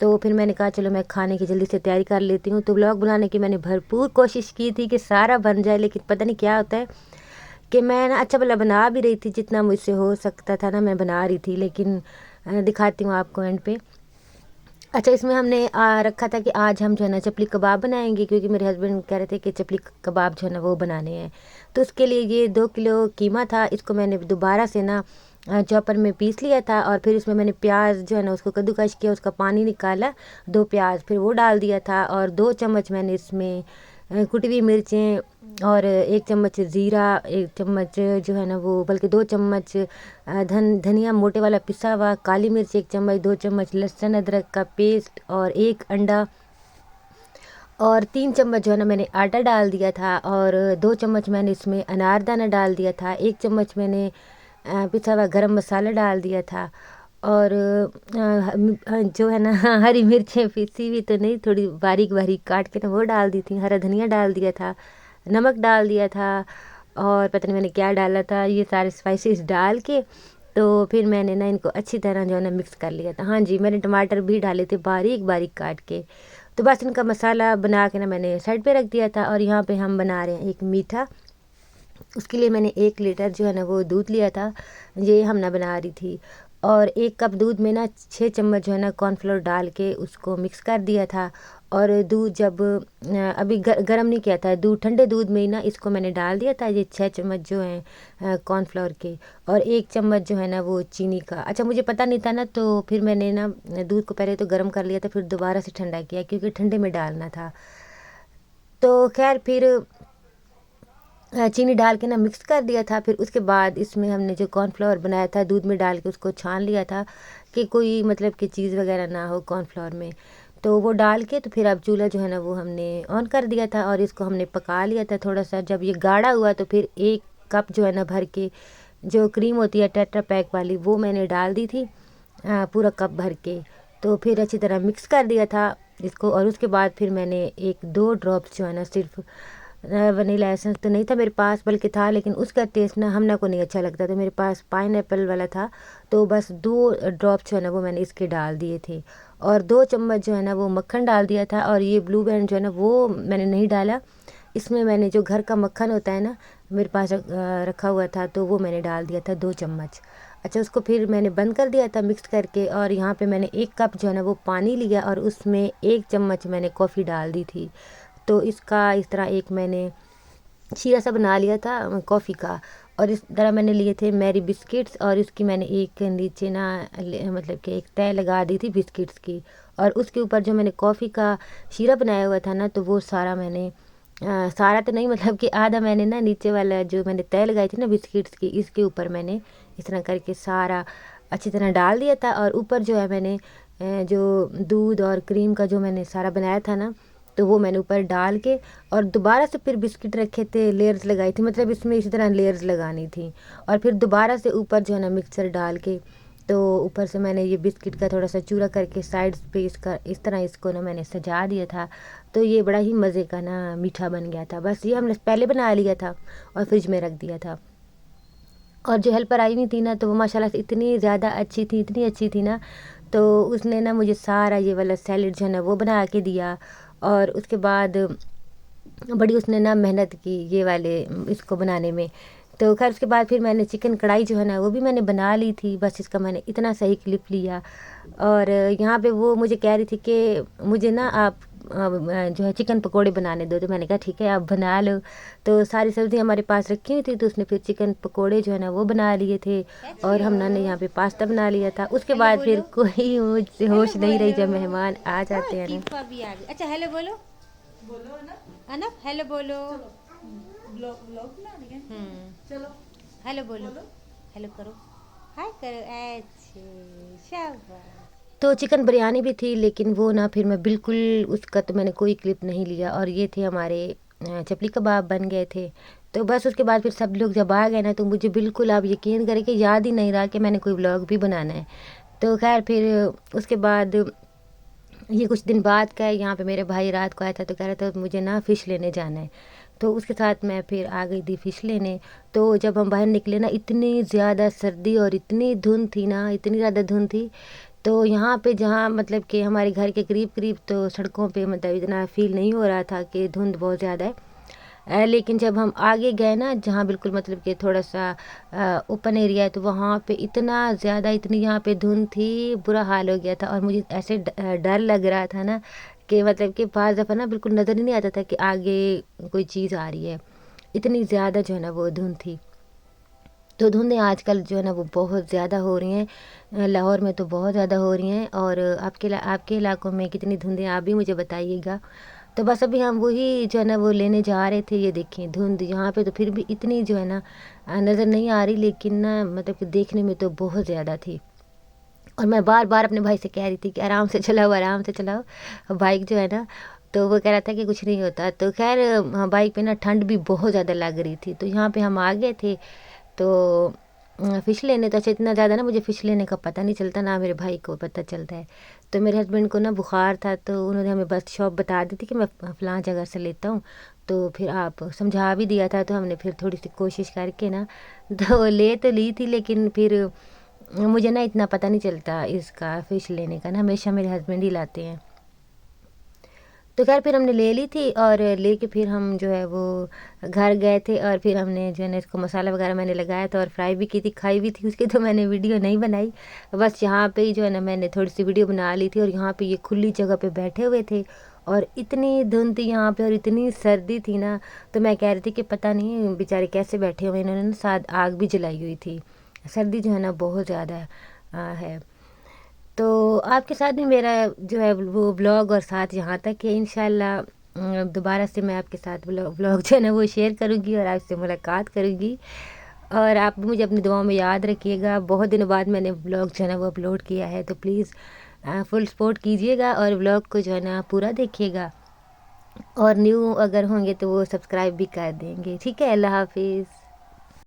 تو پھر میں نے کہا چلو میں کھانے کی جلدی سے تیاری کر لیتی ہوں. تو بلاگ بنانے کی میں نے بھرپور کوشش کی تھی کہ سارا بن جائے، لیکن پتہ نہیں کیا ہوتا ہے کہ میں نا اچھا بلا بنا بھی رہی تھی، جتنا مجھ سے ہو سکتا تھا نا میں بنا رہی تھی. لیکن دکھاتی ہوں آپ کو اینڈ پہ. اچھا اس میں ہم نے رکھا تھا کہ آج ہم جو ہے نا چپلی کباب بنائیں گے، کیونکہ میرے ہسبینڈ کہہ رہے تھے کہ چپلی کباب جو ہے نا وہ بنانے ہیں. تو اس کے لیے یہ 2 کلو قیمہ تھا، اس کو میں نے دوبارہ سے نا چاپر میں پیس لیا تھا. اور پھر اس میں نے پیاز جو ہے نا اس کو کدوکش کیا، اس کا پانی نکالا، 2 پیاز پھر وہ ڈال دیا تھا. اور 2 چمچ میں نے اس میں کٹی ہوئی مرچیں اور 1 چمچ زیرہ، 1 چمچ جو ہے نا وہ بلکہ 2 چمچ دھنیا موٹے والا پسا ہوا، کالی مرچ 1 چمچ، 2 چمچ لہسن ادرک کا پیسٹ اور 1 انڈا اور 3 چمچ جو ہے نا میں نے آٹا ڈال دیا تھا. اور 2 چمچ میں نے اس میں اناردانہ ڈال دیا تھا. 1 چمچ میں نے پسا ہوا گرم مسالہ ڈال دیا تھا. اور جو ہے نا ہری مرچیں پیسی ہوئی تو نہیں، تھوڑی باریک باریک کاٹ کے نا وہ ڈال دی تھی. ہرا دھنیا ڈال دیا تھا، نمک ڈال دیا تھا، اور پتہ نہیں میں نے کیا ڈالا تھا. یہ سارے اسپائسیز ڈال کے تو پھر میں نے نا ان کو اچھی طرح جو ہے نا مکس کر لیا تھا. ہاں جی، میں نے ٹماٹر بھی ڈالے تھے باریک باریک کاٹ کے. تو بس ان کا مسالہ بنا کے نا میں نے سائڈ پہ رکھ دیا تھا. اور یہاں پہ ہم بنا رہے ہیں ایک میٹھا. اس کے لیے میں نے 1 لیٹر جو ہے نا وہ دودھ لیا تھا، یہ ہم نہ بنا رہی تھی. اور 1 کپ دودھ میں نا 6 چمچ جو ہے نا کارن فلور ڈال کے اس کو مکس کر دیا تھا. اور دودھ جب ابھی گرم نہیں کیا تھا، دودھ ٹھنڈے دودھ میں ہی نا اس کو میں نے ڈال دیا تھا، یہ 6 چمچ جو ہیں کارن فلور کے، اور 1 چمچ جو ہے نا وہ چینی کا. اچھا مجھے پتہ نہیں تھا نا، تو پھر میں نے نا دودھ کو پہلے تو گرم کر لیا تھا، پھر دوبارہ سے ٹھنڈا کیا کیونکہ ٹھنڈے میں ڈالنا تھا. تو خیر پھر چینی ڈال کے نا مکس کر دیا تھا. پھر اس کے بعد اس میں ہم نے جو کارن فلاور بنایا تھا دودھ میں ڈال کے اس کو چھان لیا تھا کہ کوئی مطلب کہ چیز وغیرہ نہ ہو کارن فلاور میں. تو وہ ڈال کے تو پھر اب چولہا جو ہے نا وہ ہم نے آن کر دیا تھا اور اس کو ہم نے پکا لیا تھا تھوڑا سا. جب یہ گاڑھا ہوا تو پھر 1 کپ جو ہے نا بھر کے جو کریم ہوتی ہے ٹیٹرا پیک والی وہ میں نے ڈال دی تھی پورا کپ بھر کے. تو پھر اچھی طرح مکس کر دیا تھا اس کو. اور اس کے بعد پھر میں نے 1-2 ڈراپس جو ہے نا صرف ونیلا ایسنس تو نہیں تھا میرے پاس بلکہ تھا، لیکن اس کا ٹیسٹ نا ہم کو نہیں اچھا لگتا، تو میرے پاس پائن ایپل والا تھا، تو بس 2 ڈراپس جو ہے نا وہ میں نے اس کے ڈال دیے تھے. اور 2 چمچ جو ہے نا وہ مکھن ڈال دیا تھا. اور یہ بلو بینڈ جو ہے نا وہ میں نے نہیں ڈالا، اس میں نے جو گھر کا مکھن ہوتا ہے نا میرے پاس رکھا ہوا تھا، تو وہ میں نے ڈال دیا تھا 2 چمچ. اچھا اس کو پھر میں نے بند کر دیا تھا مکس کر کے. اور یہاں پہ میں نے 1 کپ جو ہے نا وہ پانی لیا اور اس میں 1 چمچ میں نے کافی ڈال دی تھی. تو اس کا اس طرح ایک میں نے شیرہ سا بنا لیا تھا کافی کا. اور اس طرح میں نے لیے تھے میری بسکٹس، اور اس کی میں نے ایک نیچے نا مطلب کہ ایک تہ لگا دی تھی بسکٹس کی. اور اس کے اوپر جو میں نے کافی کا شیرہ بنایا ہوا تھا نا، تو وہ سارا میں نے سارا تو نہیں مطلب کہ آدھا میں نے نا نیچے والا جو میں نے تہ لگائی تھی نا بسکٹس کی، اس کے اوپر میں نے اس طرح کر کے سارا اچھی طرح ڈال دیا تھا. اور اوپر جو ہے میں نے جو دودھ اور کریم کا جو میں نے سارا بنایا تھا نا، تو وہ میں نے اوپر ڈال کے اور دوبارہ سے پھر بسکٹ رکھے تھے، لیئرز لگائی تھی، مطلب اس میں اسی طرح لیئرز لگانی تھی. اور پھر دوبارہ سے اوپر جو ہے نا مکسر ڈال کے تو اوپر سے میں نے یہ بسکٹ کا تھوڑا سا چورا کر کے سائڈز پہ اس طرح اس کو نا میں نے سجا دیا تھا. تو یہ بڑا ہی مزے کا نا میٹھا بن گیا تھا. بس یہ ہم نے پہلے بنا لیا تھا اور فریج میں رکھ دیا تھا. اور جو ہیلپر آئی ہوئی تھی نا، تو وہ ماشاءاللہ سے اتنی زیادہ اچھی تھی نا، تو اس نے نا مجھے سارا یہ والا سیلڈ جو ہے نا وہ بنا کے دیا. اور اس کے بعد بڑی اس نے نا محنت کی یہ والے اس کو بنانے میں. تو خیر اس کے بعد پھر میں نے چکن کڑھائی جو ہے نا وہ بھی میں نے بنا لی تھی. بس اس کا میں نے اتنا صحیح کلپ لیا. اور یہاں پہ وہ مجھے کہہ رہی تھی کہ مجھے نا آپ جو ہے چکن پکوڑے بنانے دو، تو میں نے کہا ٹھیک ہے آپ بنا لو. تو ساری سبزی ہمارے پاس رکھی ہوئی تھی، تو اس نے پھر چکن پکوڑے جو ہے نا وہ بنا لیے تھے. اور ہم نے یہاں پہ پاستا بنا لیا تھا. اس کے بعد پھر کوئی مجھ سے ہوش نہیں رہی جب مہمان آ جاتے ہیں نا. اچھا ہیلو بولو انف، ہیلو بولو، چلو ہیلو بولو، ہیلو کرو، ہائے کرو، اچھے شاباش. تو چکن بریانی بھی تھی، لیکن وہ نا پھر میں بالکل اس کا تو میں نے کوئی کلپ نہیں لیا. اور یہ تھے ہمارے چپلی کباب بن گئے تھے. تو بس اس کے بعد پھر سب لوگ جب آ گئے نا، تو مجھے بالکل آپ یقین کریں کہ یاد ہی نہیں رہا کہ میں نے کوئی ولاگ بھی بنانا ہے. تو خیر پھر اس کے بعد یہ کچھ دن بعد کا ہے. یہاں پہ میرے بھائی رات کو آیا تھا، تو کہہ رہا تھا مجھے نا فش لینے جانا ہے. تو اس کے ساتھ میں پھر آ گئی تھی فش لینے. تو جب ہم باہر نکلے نا، اتنی زیادہ سردی اور اتنی دھند تھی نا، اتنی زیادہ دھند تھی. تو یہاں پہ جہاں مطلب کہ ہمارے گھر کے قریب قریب تو سڑکوں پہ مطلب اتنا فیل نہیں ہو رہا تھا کہ دھند بہت زیادہ ہے، لیکن جب ہم آگے گئے نا جہاں بالکل مطلب کہ تھوڑا سا اوپن ایریا ہے تو وہاں پہ اتنا زیادہ اتنی یہاں پہ دھند تھی، برا حال ہو گیا تھا، اور مجھے ایسے ڈر لگ رہا تھا نا کہ مطلب کہ بعض دفعہ نا بالکل نظر ہی نہیں آتا تھا کہ آگے کوئی چیز آ رہی ہے، اتنی زیادہ جو ہے نا وہ دھند تھی۔ تو دھندیں آج کل جو ہے نا وہ بہت زیادہ ہو رہی ہیں، لاہور میں تو بہت زیادہ ہو رہی ہیں، اور آپ کے علاقوں میں کتنی دھندیں آپ بھی مجھے بتائیے گا۔ تو بس ابھی ہم وہی جو ہے نا وہ لینے جا رہے تھے، یہ دیکھیں دھند یہاں پہ تو پھر بھی اتنی جو ہے نا نظر نہیں آ رہی، لیکن نا مطلب کہ دیکھنے میں تو بہت زیادہ تھی، اور میں بار بار اپنے بھائی سے کہہ رہی تھی کہ آرام سے چلاؤ آرام سے چلاؤ بائک جو ہے نا، تو وہ کہہ رہا تھا کہ کچھ نہیں ہوتا۔ تو خیر بائک پہ نا ٹھنڈ بھی بہت زیادہ لگ رہی تھی، تو یہاں پہ ہم آ گئے تھے تو فش لینے، تو اچھا اتنا زیادہ نا مجھے فش لینے کا پتہ نہیں چلتا، نہ میرے بھائی کو پتہ چلتا ہے۔ تو میرے ہسبینڈ کو نا بخار تھا، تو انہوں نے ہمیں بس شاپ بتا دی تھی کہ میں فلاں جگہ سے لیتا ہوں، تو پھر آپ سمجھا بھی دیا تھا، تو ہم نے پھر تھوڑی سی کوشش کر کے نا تو لے تو لی تھی، لیکن پھر مجھے نا اتنا پتہ نہیں چلتا اس کا فش لینے کا نا، ہمیشہ میرے ہسبینڈ ہی لاتے ہیں۔ تو خیر پھر ہم نے لے لی تھی، اور لے کے پھر ہم جو ہے وہ گھر گئے تھے، اور پھر ہم نے جو ہے نا اس کو مسالہ وغیرہ میں نے لگایا تھا، اور فرائی بھی کی تھی، کھائی بھی تھی، اس کی تو میں نے ویڈیو نہیں بنائی، بس یہاں پہ ہی جو ہے نا میں نے تھوڑی سی ویڈیو بنا لی تھی، اور یہاں پہ یہ کھلی جگہ پہ بیٹھے ہوئے تھے، اور اتنی دھند تھی یہاں پہ، اور اتنی سردی تھی نا، تو میں کہہ رہی تھی کہ پتہ نہیں بیچارے کیسے بیٹھے ہوئے، انہوں نے نا ساتھ آگ بھی جلائی ہوئی تھی، سردی جو ہے نا بہت زیادہ ہے۔ تو آپ کے ساتھ بھی میرا جو ہے وہ بلاگ اور ساتھ یہاں تک ہے، انشاءاللہ دوبارہ سے میں آپ کے ساتھ بلاگ جو ہے نا وہ شیئر کروں گی، اور آپ سے ملاقات کروں گی، اور آپ بھی مجھے اپنی دعاؤں میں یاد رکھیے گا۔ بہت دنوں بعد میں نے بلاگ جو ہے نا وہ اپلوڈ کیا ہے، تو پلیز فل سپورٹ کیجیے گا، اور بلاگ کو جو ہے نا پورا دیکھیے گا، اور نیو اگر ہوں گے تو وہ سبسکرائب بھی کر دیں گے، ٹھیک ہے؟ اللہ حافظ۔